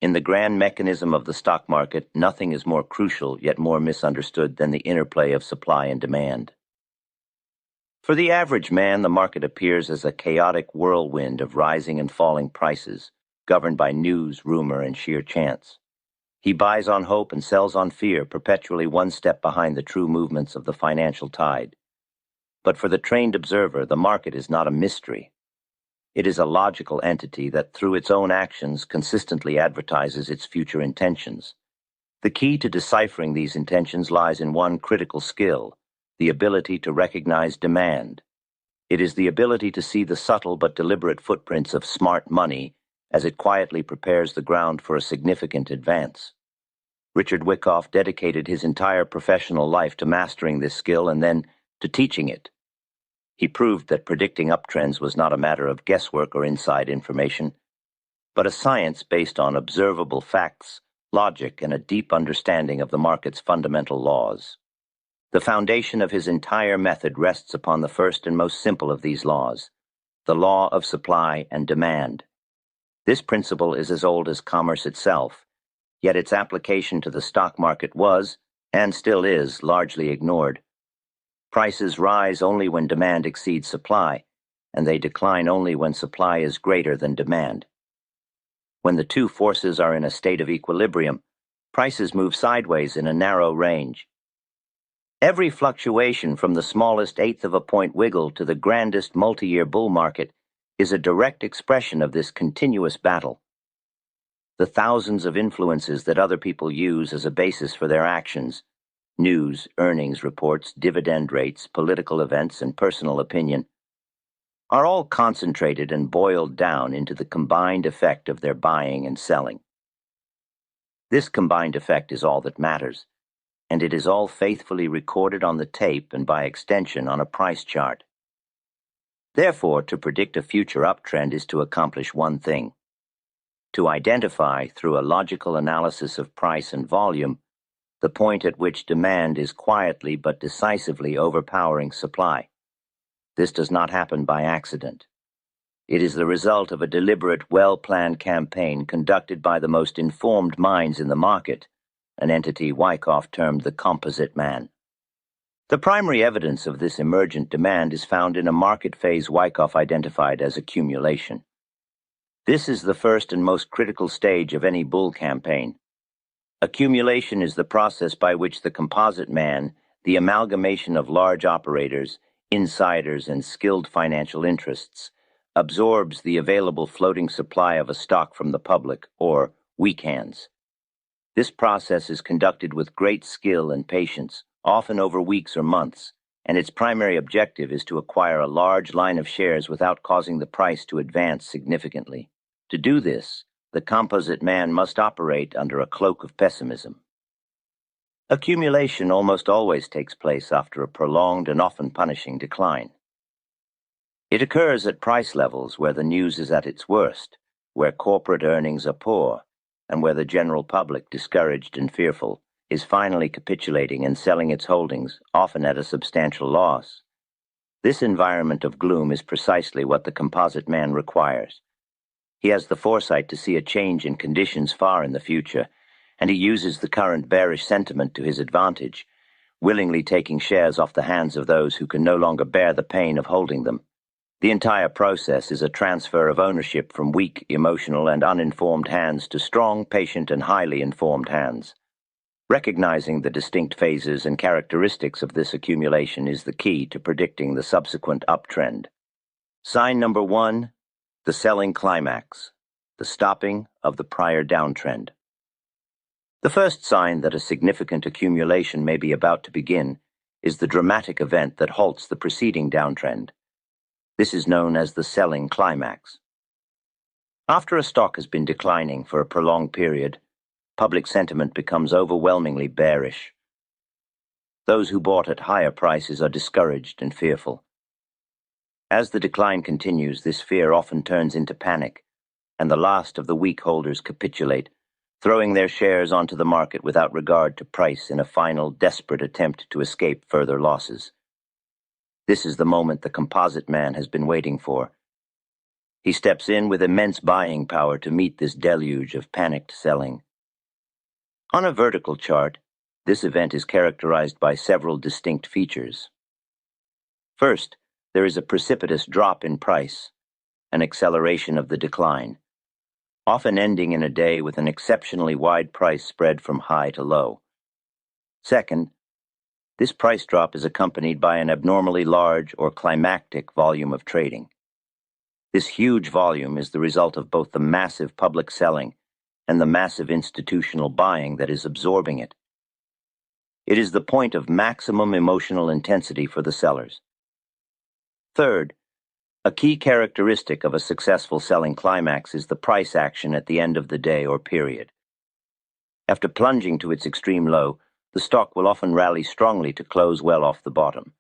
In the grand mechanism of the stock market, nothing is more crucial yet more misunderstood than the interplay of supply and demand. For the average man, the market appears as a chaotic whirlwind of rising and falling prices, governed by news, rumor, and sheer chance. He buys on hope and sells on fear, perpetually one step behind the true movements of the financial tide. But for the trained observer, the market is not a mystery. It is a logical entity that, through its own actions, consistently advertises its future intentions. The key to deciphering these intentions lies in one critical skill: the ability to recognize demand. It is the ability to see the subtle but deliberate footprints of smart money as it quietly prepares the ground for a significant advance. Richard Wyckoff dedicated his entire professional life to mastering this skill and then to teaching it. He proved that predicting uptrends was not a matter of guesswork or inside information, but a science based on observable facts, logic, and a deep understanding of the market's fundamental laws. The foundation of his entire method rests upon the first and most simple of these laws, the law of supply and demand. This principle is as old as commerce itself, yet its application to the stock market was, and still is, largely ignored. Prices rise only when demand exceeds supply, and they decline only when supply is greater than demand. When the two forces are in a state of equilibrium, prices move sideways in a narrow range. Every fluctuation, from the smallest eighth of a point wiggle to the grandest multi-year bull market, is a direct expression of this continuous battle. The thousands of influences that other people use as a basis for their actions — news, earnings reports, dividend rates, political events, and personal opinion — are all concentrated and boiled down into the combined effect of their buying and selling. This combined effect is all that matters, and it is all faithfully recorded on the tape and by extension on a price chart. Therefore, to predict a future uptrend is to accomplish one thing: to identify, through a logical analysis of price and volume, the point at which demand is quietly but decisively overpowering supply. This does not happen by accident. It is the result of a deliberate, well-planned campaign conducted by the most informed minds in the market, an entity Wyckoff termed the composite man. The primary evidence of this emergent demand is found in a market phase Wyckoff identified as accumulation. This is the first and most critical stage of any bull campaign. Accumulation is the process by which the composite man, the amalgamation of large operators, insiders, and skilled financial interests, absorbs the available floating supply of a stock from the public, or weak hands. This process is conducted with great skill and patience, often over weeks or months, and its primary objective is to acquire a large line of shares without causing the price to advance significantly. To do this, the composite man must operate under a cloak of pessimism. Accumulation almost always takes place after a prolonged and often punishing decline. It occurs at price levels where the news is at its worst, where corporate earnings are poor, and where the general public, discouraged and fearful, is finally capitulating and selling its holdings, often at a substantial loss. This environment of gloom is precisely what the composite man requires. He has the foresight to see a change in conditions far in the future, and he uses the current bearish sentiment to his advantage, willingly taking shares off the hands of those who can no longer bear the pain of holding them. The entire process is a transfer of ownership from weak, emotional, and uninformed hands to strong, patient, and highly informed hands. Recognizing the distinct phases and characteristics of this accumulation is the key to predicting the subsequent uptrend. Sign number 1. The selling climax, the stopping of the prior downtrend. The first sign that a significant accumulation may be about to begin is the dramatic event that halts the preceding downtrend. This is known as the selling climax. After a stock has been declining for a prolonged period, public sentiment becomes overwhelmingly bearish. Those who bought at higher prices are discouraged and fearful. As the decline continues, this fear often turns into panic, and the last of the weak holders capitulate, throwing their shares onto the market without regard to price in a final, desperate attempt to escape further losses. This is the moment the composite man has been waiting for. He steps in with immense buying power to meet this deluge of panicked selling. On a vertical chart, this event is characterized by several distinct features. First, there is a precipitous drop in price, an acceleration of the decline, often ending in a day with an exceptionally wide price spread from high to low. Second, this price drop is accompanied by an abnormally large or climactic volume of trading. This huge volume is the result of both the massive public selling and the massive institutional buying that is absorbing it. It is the point of maximum emotional intensity for the sellers. Third, a key characteristic of a successful selling climax is the price action at the end of the day or period. After plunging to its extreme low, the stock will often rally strongly to close well off the bottom.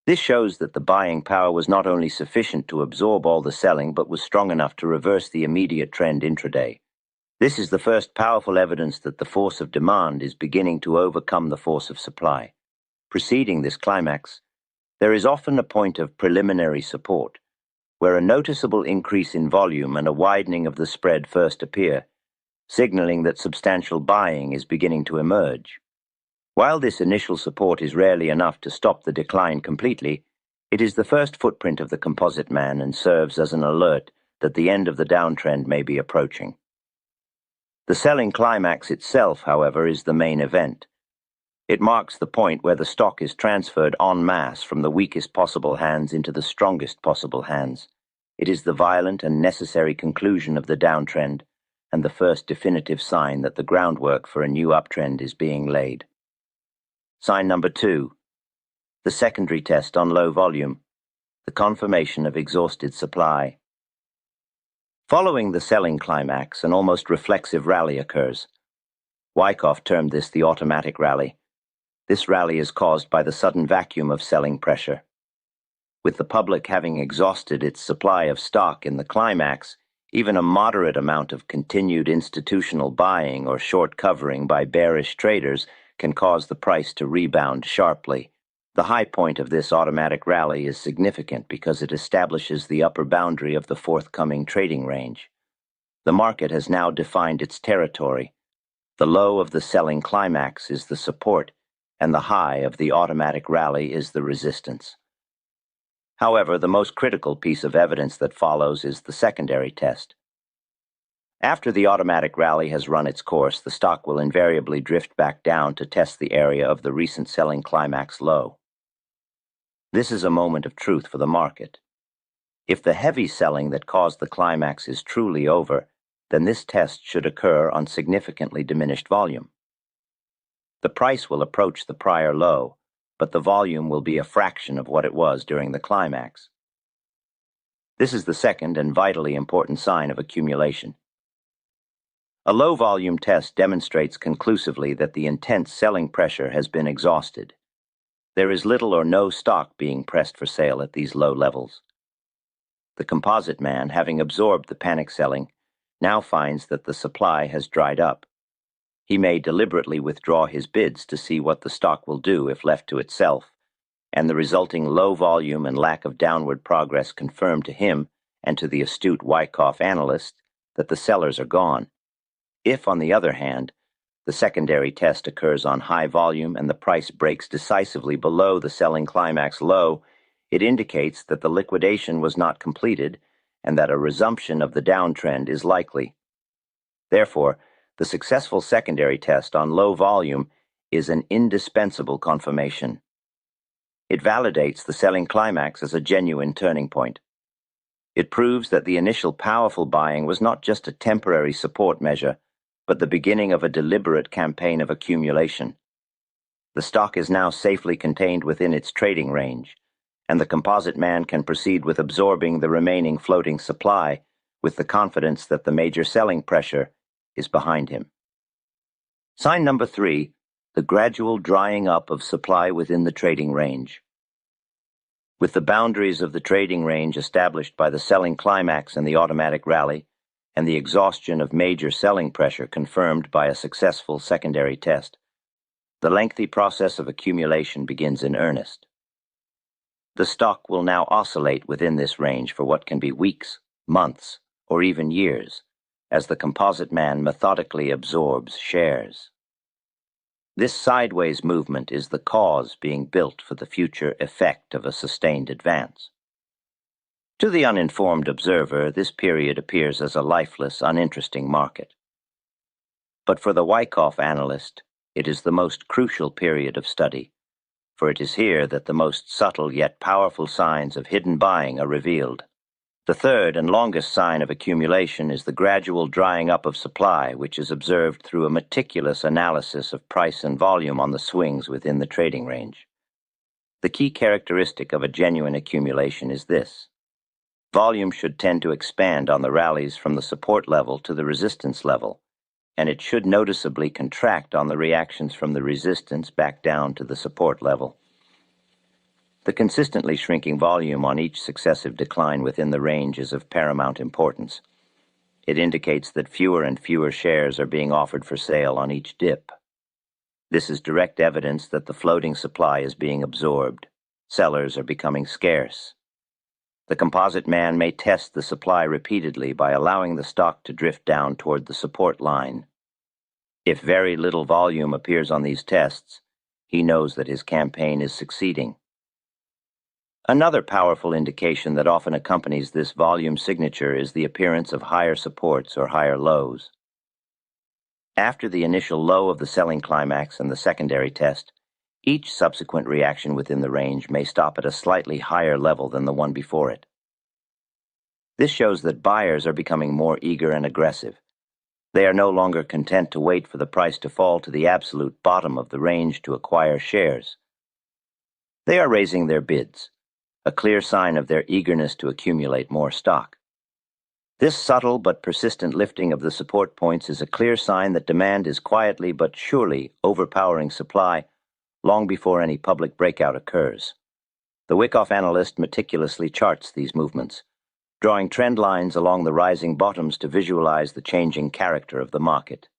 This shows that the buying power was not only sufficient to absorb all the selling, but was strong enough to reverse the immediate trend intraday. This is the first powerful evidence that the force of demand is beginning to overcome the force of supply. Preceding this climax, there is often a point of preliminary support, where a noticeable increase in volume and a widening of the spread first appear, signaling that substantial buying is beginning to emerge. While this initial support is rarely enough to stop the decline completely, it is the first footprint of the composite man and serves as an alert that the end of the downtrend may be approaching. The selling climax itself, however, is the main event. It marks the point where the stock is transferred en masse from the weakest possible hands into the strongest possible hands. It is the violent and necessary conclusion of the downtrend and the first definitive sign that the groundwork for a new uptrend is being laid. Sign number 2. The secondary test on low volume, the confirmation of exhausted supply. Following the selling climax, an almost reflexive rally occurs. Wyckoff termed this the automatic rally. This rally is caused by the sudden vacuum of selling pressure. With the public having exhausted its supply of stock in the climax, even a moderate amount of continued institutional buying or short covering by bearish traders can cause the price to rebound sharply. The high point of this automatic rally is significant because it establishes the upper boundary of the forthcoming trading range. The market has now defined its territory. The low of the selling climax is the support, and the high of the automatic rally is the resistance. However, the most critical piece of evidence that follows is the secondary test. After the automatic rally has run its course, the stock will invariably drift back down to test the area of the recent selling climax low. This is a moment of truth for the market. If the heavy selling that caused the climax is truly over, then this test should occur on significantly diminished volume. The price will approach the prior low, but the volume will be a fraction of what it was during the climax. This is the second and vitally important sign of accumulation. A low-volume test demonstrates conclusively that the intense selling pressure has been exhausted. There is little or no stock being pressed for sale at these low levels. The composite man, having absorbed the panic selling, now finds that the supply has dried up. He may deliberately withdraw his bids to see what the stock will do if left to itself, and the resulting low volume and lack of downward progress confirm to him and to the astute Wyckoff analyst that the sellers are gone. If, on the other hand, the secondary test occurs on high volume and the price breaks decisively below the selling climax low, it indicates that the liquidation was not completed and that a resumption of the downtrend is likely. Therefore, the successful secondary test on low volume is an indispensable confirmation. It validates the selling climax as a genuine turning point. It proves that the initial powerful buying was not just a temporary support measure, but the beginning of a deliberate campaign of accumulation. The stock is now safely contained within its trading range, and the composite man can proceed with absorbing the remaining floating supply with the confidence that the major selling pressure is behind him. Sign number 3, the gradual drying up of supply within the trading range. With the boundaries of the trading range established by the selling climax and the automatic rally, and the exhaustion of major selling pressure confirmed by a successful secondary test, the lengthy process of accumulation begins in earnest. The stock will now oscillate within this range for what can be weeks, months, or even years, as the composite man methodically absorbs shares. This sideways movement is the cause being built for the future effect of a sustained advance. To the uninformed observer, this period appears as a lifeless, uninteresting market. But for the Wyckoff analyst, it is the most crucial period of study, for it is here that the most subtle yet powerful signs of hidden buying are revealed. The third and longest sign of accumulation is the gradual drying up of supply, which is observed through a meticulous analysis of price and volume on the swings within the trading range. The key characteristic of a genuine accumulation is this. Volume should tend to expand on the rallies from the support level to the resistance level, and it should noticeably contract on the reactions from the resistance back down to the support level. The consistently shrinking volume on each successive decline within the range is of paramount importance. It indicates that fewer and fewer shares are being offered for sale on each dip. This is direct evidence that the floating supply is being absorbed. Sellers are becoming scarce. The composite man may test the supply repeatedly by allowing the stock to drift down toward the support line. If very little volume appears on these tests, he knows that his campaign is succeeding. Another powerful indication that often accompanies this volume signature is the appearance of higher supports or higher lows. After the initial low of the selling climax and the secondary test, each subsequent reaction within the range may stop at a slightly higher level than the one before it. This shows that buyers are becoming more eager and aggressive. They are no longer content to wait for the price to fall to the absolute bottom of the range to acquire shares. They are raising their bids, a clear sign of their eagerness to accumulate more stock. This subtle but persistent lifting of the support points is a clear sign that demand is quietly but surely overpowering supply long before any public breakout occurs. The Wyckoff analyst meticulously charts these movements, drawing trend lines along the rising bottoms to visualize the changing character of the market.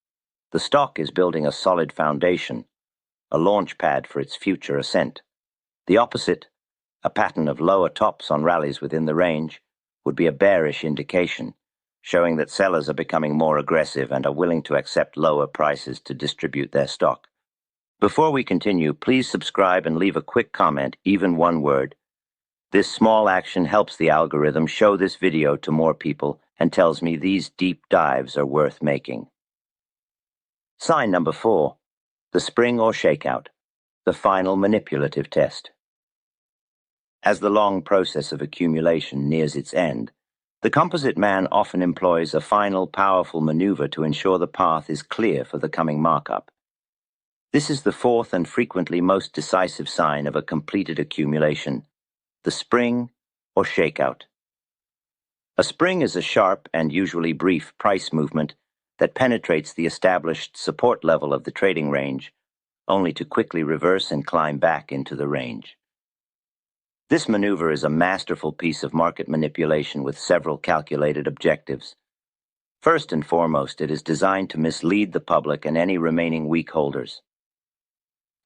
The stock is building a solid foundation, a launch pad for its future ascent. The opposite, a pattern of lower tops on rallies within the range, would be a bearish indication, showing that sellers are becoming more aggressive and are willing to accept lower prices to distribute their stock. Before we continue, please subscribe and leave a quick comment, even one word. This small action helps the algorithm show this video to more people and tells me these deep dives are worth making. Sign number 4, the spring or shakeout, the final manipulative test. As the long process of accumulation nears its end, the composite man often employs a final powerful maneuver to ensure the path is clear for the coming markup. This is the fourth and frequently most decisive sign of a completed accumulation, the spring or shakeout. A spring is a sharp and usually brief price movement that penetrates the established support level of the trading range, only to quickly reverse and climb back into the range. This maneuver is a masterful piece of market manipulation with several calculated objectives. First and foremost, it is designed to mislead the public and any remaining weak holders.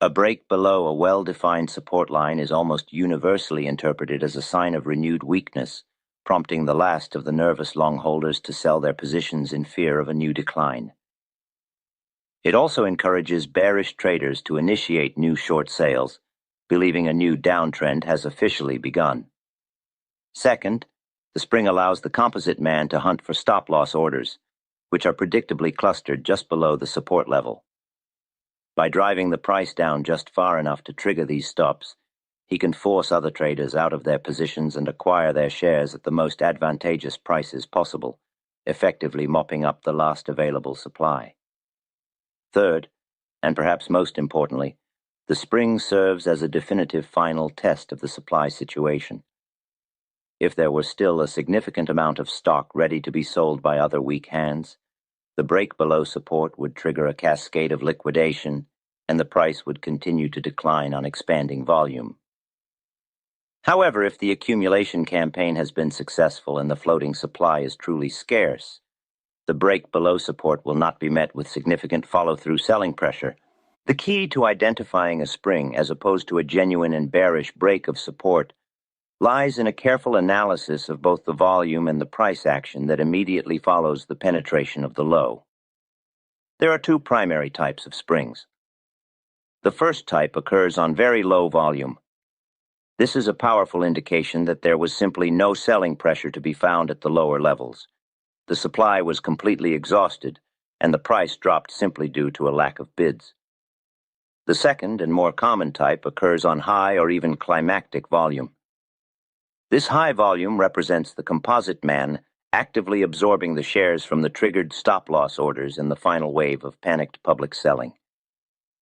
A break below a well-defined support line is almost universally interpreted as a sign of renewed weakness, prompting the last of the nervous long holders to sell their positions in fear of a new decline. It also encourages bearish traders to initiate new short sales, believing a new downtrend has officially begun. Second, the spring allows the composite man to hunt for stop-loss orders, which are predictably clustered just below the support level. By driving the price down just far enough to trigger these stops, he can force other traders out of their positions and acquire their shares at the most advantageous prices possible, effectively mopping up the last available supply. Third, and perhaps most importantly, the spring serves as a definitive final test of the supply situation. If there were still a significant amount of stock ready to be sold by other weak hands, the break below support would trigger a cascade of liquidation, and the price would continue to decline on expanding volume. However, if the accumulation campaign has been successful and the floating supply is truly scarce, the break below support will not be met with significant follow-through selling pressure. The key to identifying a spring as opposed to a genuine and bearish break of support lies in a careful analysis of both the volume and the price action that immediately follows the penetration of the low. There are two primary types of springs. The first type occurs on very low volume. This is a powerful indication that there was simply no selling pressure to be found at the lower levels. The supply was completely exhausted, and the price dropped simply due to a lack of bids. The second and more common type occurs on high or even climactic volume. This high volume represents the composite man actively absorbing the shares from the triggered stop-loss orders in the final wave of panicked public selling.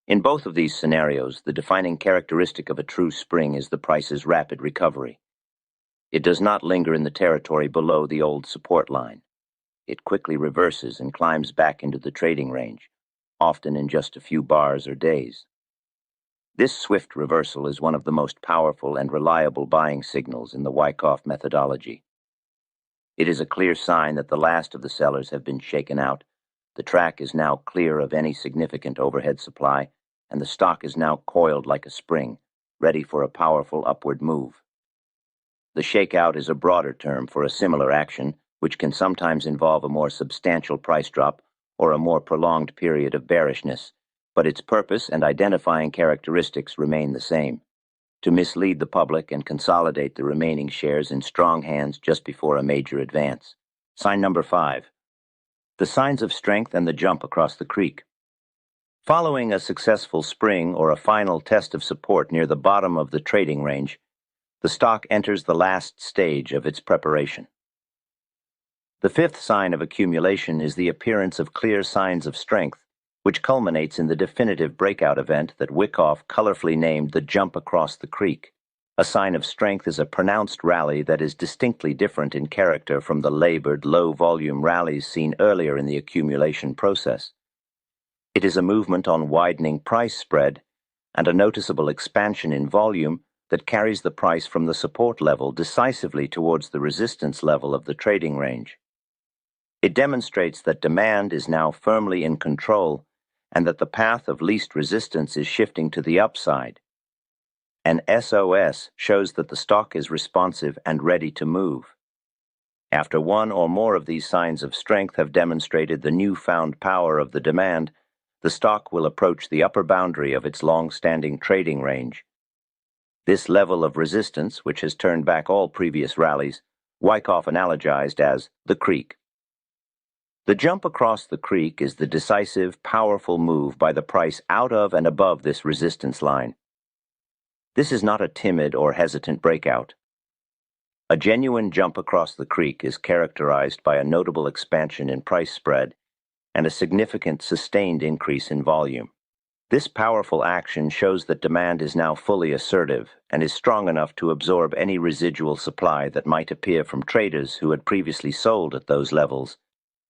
In both of these scenarios, the defining characteristic of a true spring is the price's rapid recovery. It does not linger in the territory below the old support line. It quickly reverses and climbs back into the trading range, often in just a few bars or days. This swift reversal is one of the most powerful and reliable buying signals in the Wyckoff methodology. It is a clear sign that the last of the sellers have been shaken out. The track is now clear of any significant overhead supply, and the stock is now coiled like a spring, ready for a powerful upward move. The shakeout is a broader term for a similar action, which can sometimes involve a more substantial price drop or a more prolonged period of bearishness, but its purpose and identifying characteristics remain the same: to mislead the public and consolidate the remaining shares in strong hands just before a major advance. Sign number 5. The signs of strength and the jump across the creek. Following a successful spring or a final test of support near the bottom of the trading range, the stock enters the last stage of its preparation. The fifth sign of accumulation is the appearance of clear signs of strength, which culminates in the definitive breakout event that Wyckoff colorfully named the jump across the creek. A sign of strength is a pronounced rally that is distinctly different in character from the labored, low-volume rallies seen earlier in the accumulation process. It is a movement on widening price spread and a noticeable expansion in volume that carries the price from the support level decisively towards the resistance level of the trading range. It demonstrates that demand is now firmly in control and that the path of least resistance is shifting to the upside. An SOS shows that the stock is responsive and ready to move. After one or more of these signs of strength have demonstrated the newfound power of the demand, the stock will approach the upper boundary of its long-standing trading range. This level of resistance, which has turned back all previous rallies, Wyckoff analogized as the creek. The jump across the creek is the decisive, powerful move by the price out of and above this resistance line. This is not a timid or hesitant breakout. A genuine jump across the creek is characterized by a notable expansion in price spread and a significant sustained increase in volume. This powerful action shows that demand is now fully assertive and is strong enough to absorb any residual supply that might appear from traders who had previously sold at those levels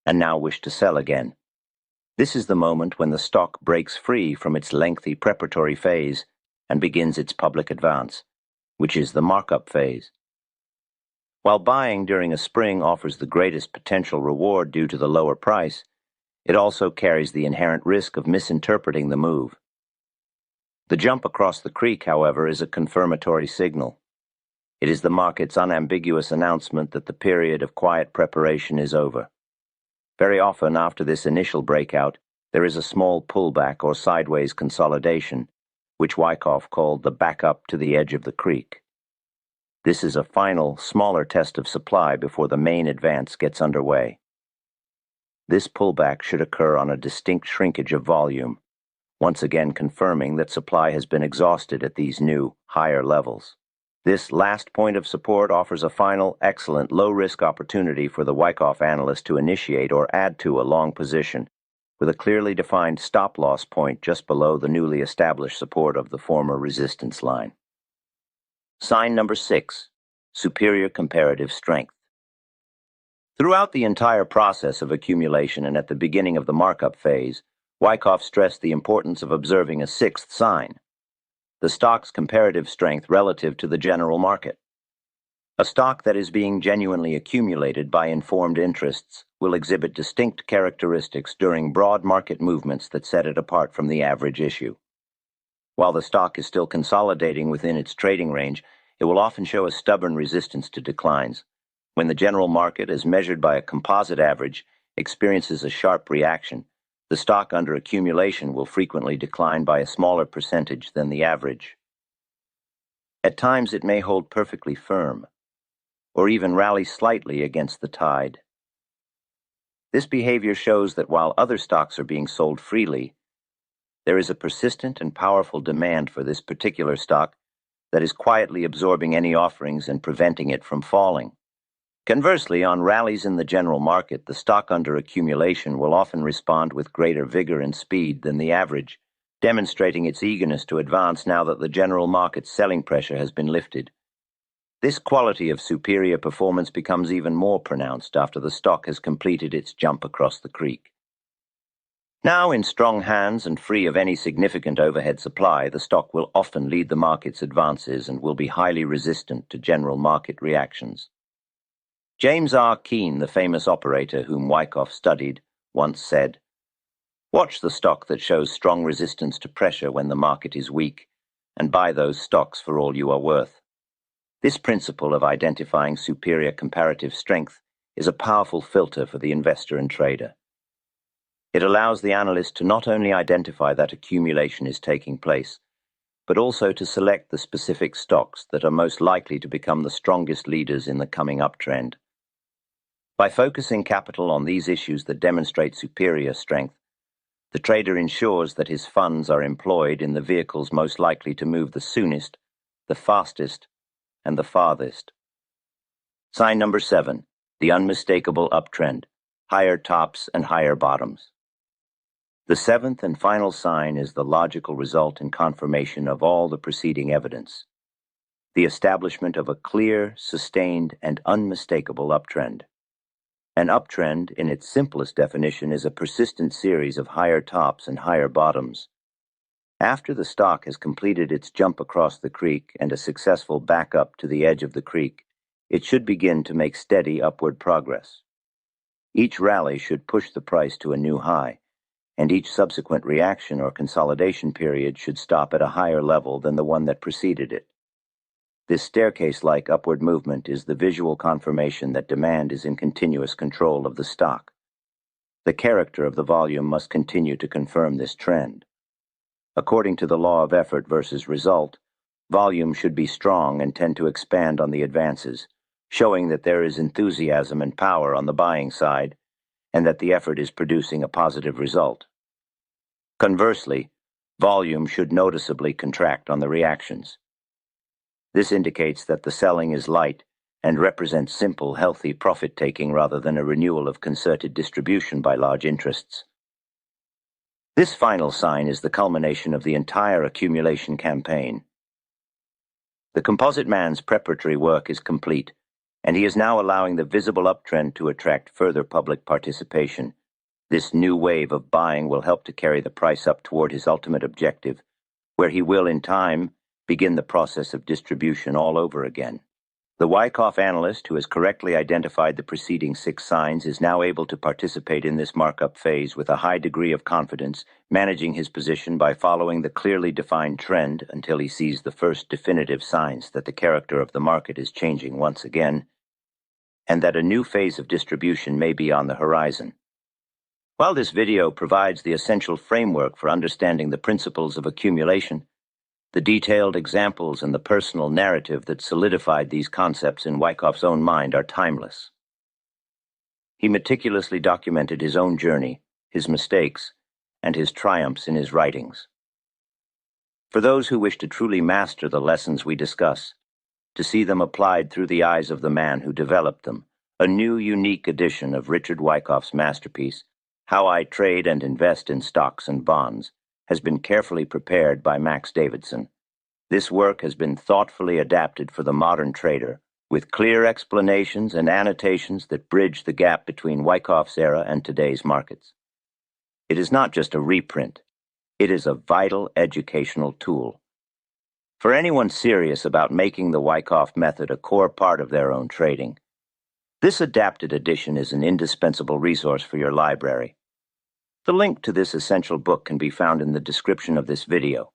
and now wish to sell again. This is the moment when the stock breaks free from its lengthy preparatory phase and begins its public advance, which is the markup phase. While buying during a spring offers the greatest potential reward due to the lower price, it also carries the inherent risk of misinterpreting the move. The jump across the creek, however, is a confirmatory signal. It is the market's unambiguous announcement that the period of quiet preparation is over. Very often after this initial breakout, there is a small pullback or sideways consolidation, which Wyckoff called the backup to the edge of the creek. This is a final, smaller test of supply before the main advance gets underway. This pullback should occur on a distinct shrinkage of volume, once again confirming that supply has been exhausted at these new, higher levels. This last point of support offers a final, excellent, low-risk opportunity for the Wyckoff analyst to initiate or add to a long position, with a clearly defined stop-loss point just below the newly established support of the former resistance line. Sign number 6, superior comparative strength. Throughout the entire process of accumulation and at the beginning of the markup phase, Wyckoff stressed the importance of observing a sixth sign: the stock's comparative strength relative to the general market. A stock that is being genuinely accumulated by informed interests will exhibit distinct characteristics during broad market movements that set it apart from the average issue. While the stock is still consolidating within its trading range, it will often show a stubborn resistance to declines. When the general market, as measured by a composite average, experiences a sharp reaction, the stock under accumulation will frequently decline by a smaller percentage than the average. At times it may hold perfectly firm, or even rally slightly against the tide. This behavior shows that while other stocks are being sold freely, there is a persistent and powerful demand for this particular stock that is quietly absorbing any offerings and preventing it from falling. Conversely, on rallies in the general market, the stock under accumulation will often respond with greater vigor and speed than the average, demonstrating its eagerness to advance now that the general market's selling pressure has been lifted. This quality of superior performance becomes even more pronounced after the stock has completed its jump across the creek. Now, in strong hands and free of any significant overhead supply, the stock will often lead the market's advances and will be highly resistant to general market reactions. James R. Keene, the famous operator whom Wyckoff studied, once said, "Watch the stock that shows strong resistance to pressure when the market is weak, and buy those stocks for all you are worth." This principle of identifying superior comparative strength is a powerful filter for the investor and trader. It allows the analyst to not only identify that accumulation is taking place, but also to select the specific stocks that are most likely to become the strongest leaders in the coming uptrend. By focusing capital on these issues that demonstrate superior strength, the trader ensures that his funds are employed in the vehicles most likely to move the soonest, the fastest, and the farthest. Sign number 7, the unmistakable uptrend, higher tops and higher bottoms. The 7th and final sign is the logical result and confirmation of all the preceding evidence, the establishment of a clear, sustained, and unmistakable uptrend. An uptrend, in its simplest definition, is a persistent series of higher tops and higher bottoms. After the stock has completed its jump across the creek and a successful backup to the edge of the creek, it should begin to make steady upward progress. Each rally should push the price to a new high, and each subsequent reaction or consolidation period should stop at a higher level than the one that preceded it. This staircase-like upward movement is the visual confirmation that demand is in continuous control of the stock. The character of the volume must continue to confirm this trend. According to the law of effort versus result, volume should be strong and tend to expand on the advances, showing that there is enthusiasm and power on the buying side, and that the effort is producing a positive result. Conversely, volume should noticeably contract on the reactions. This indicates that the selling is light and represents simple, healthy profit-taking rather than a renewal of concerted distribution by large interests. This final sign is the culmination of the entire accumulation campaign. The composite man's preparatory work is complete, and he is now allowing the visible uptrend to attract further public participation. This new wave of buying will help to carry the price up toward his ultimate objective, where he will, in time, begin the process of distribution all over again. The Wyckoff analyst, who has correctly identified the preceding 6 signs, is now able to participate in this markup phase with a high degree of confidence, managing his position by following the clearly defined trend until he sees the first definitive signs that the character of the market is changing once again, and that a new phase of distribution may be on the horizon. While this video provides the essential framework for understanding the principles of accumulation, the detailed examples and the personal narrative that solidified these concepts in Wyckoff's own mind are timeless. He meticulously documented his own journey, his mistakes, and his triumphs in his writings. For those who wish to truly master the lessons we discuss, to see them applied through the eyes of the man who developed them, a new, unique edition of Richard Wyckoff's masterpiece, How I Trade and Invest in Stocks and Bonds, has been carefully prepared by Max Davidson. This work has been thoughtfully adapted for the modern trader, with clear explanations and annotations that bridge the gap between Wyckoff's era and today's markets. It is not just a reprint. It is a vital educational tool. For anyone serious about making the Wyckoff method a core part of their own trading, this adapted edition is an indispensable resource for your library. The link to this essential book can be found in the description of this video.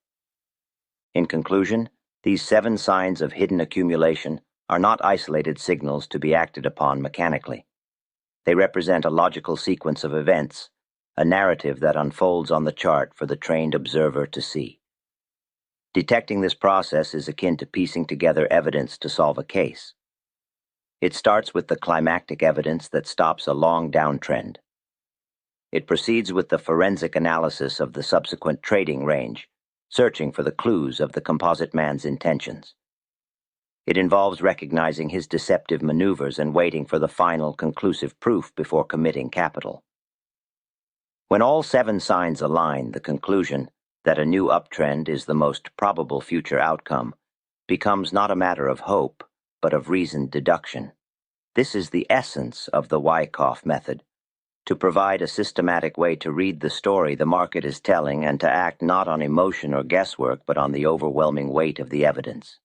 In conclusion, These 7 signs of hidden accumulation are not isolated signals to be acted upon mechanically. They represent a logical sequence of events, a narrative that unfolds on the chart for the trained observer to see. Detecting this process is akin to piecing together evidence to solve a case. It starts with the climactic evidence that stops a long downtrend. It proceeds with the forensic analysis of the subsequent trading range, searching for the clues of the composite man's intentions. It involves recognizing his deceptive maneuvers and waiting for the final conclusive proof before committing capital. When all 7 signs align, the conclusion that a new uptrend is the most probable future outcome becomes not a matter of hope, but of reasoned deduction. This is the essence of the Wyckoff method, to provide a systematic way to read the story the market is telling and to act not on emotion or guesswork but on the overwhelming weight of the evidence.